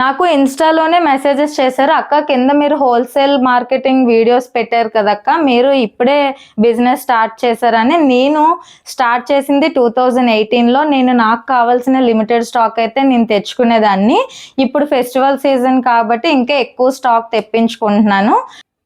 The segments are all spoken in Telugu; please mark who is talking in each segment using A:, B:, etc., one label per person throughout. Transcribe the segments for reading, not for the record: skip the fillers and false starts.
A: నాకు ఇన్‌స్టాలోనే మెసేజెస్ చేశారు. "అక్క కింద మీరు హోల్‌సేల్ మార్కెటింగ్ వీడియోస్ పెట్టారు కదక్క! మీరు ఇప్పుడే బిజినెస్ స్టార్ట్ చేశారని." నేను స్టార్ట్ చేసింది 2018లో. నాకు కావాల్సిన లిమిటెడ్ స్టాక్ అయితే నేను తెచ్చుకునేదాన్ని. ఇప్పుడు ఫెస్టివల్ సీజన్ కాబట్టి ఇంకా ఎక్కువ స్టాక్ తెప్పించుకుంటున్నాను.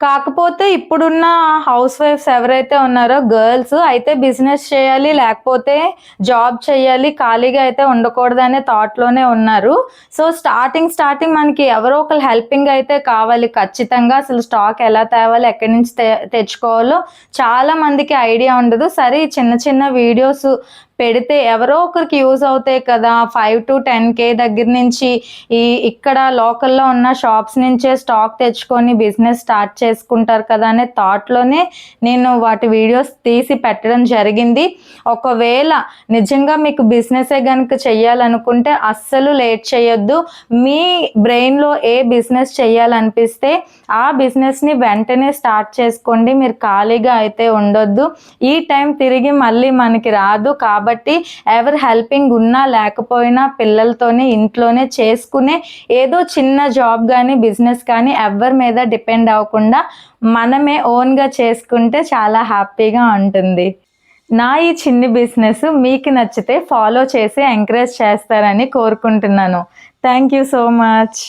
A: కాకపోతే ఇప్పుడున్న హౌస్ వైఫ్స్ ఎవరైతే ఉన్నారో గర్ల్స్ అయితే బిజినెస్ చేయాలి, లేకపోతే జాబ్ చేయాలి, ఖాళీగా అయితే ఉండకూడదనే థాట్‌లోనే ఉన్నారు. సో, స్టార్టింగ్ మనకి ఎవరో ఒకళ్ళు హెల్పింగ్ అయితే కావాలి ఖచ్చితంగా. అసలు స్టాక్ ఎలా తేవాలి, ఎక్కడి నుంచి తెచ్చుకోవాలో చాలా మందికి ఐడియా ఉండదు. సరే ఈ చిన్న చిన్న వీడియోస్ పెడితే ఎవరో ఒకరికి యూజ్ అవుతాయి కదా! 5-10K దగ్గర నుంచి ఇక్కడ లోకల్‌లో ఉన్న షాప్స్ నుంచే స్టాక్ తెచ్చుకొని బిజినెస్ స్టార్ట్ చేసుకుంటారు కదా అనే థాట్‌లోనే నేను వాటి వీడియోస్ తీసి పెట్టడం జరిగింది. ఒకవేళ నిజంగా మీకు బిజినెసే గనుక చేయాలనుకుంటే అస్సలు లేట్ చేయొద్దు. మీ బ్రెయిన్‌లో ఏ బిజినెస్ చేయాలనిపిస్తే ఆ బిజినెస్‌ని వెంటనే స్టార్ట్ చేసుకోండి. మీరు ఖాళీగా అయితే ఉండొద్దు. ఈ టైం తిరిగి మళ్ళీ మనకి రాదు. కాబట్టి ఎవరు హెల్పింగ్ ఉన్నా లేకపోయినా పిల్లలతోనే ఇంట్లోనే చేసుకునే ఏదో చిన్న జాబ్ కానీ బిజినెస్ కానీ ఎవరి మీద డిపెండ్ అవ్వకుండా మనమే ఓన్గా చేసుకుంటే చాలా హ్యాపీగా ఉంటుంది. నా ఈ చిన్ని బిజినెస్ మీకు నచ్చితే ఫాలో చేసి ఎంకరేజ్ చేస్తారని కోరుకుంటున్నాను. Thank you so much.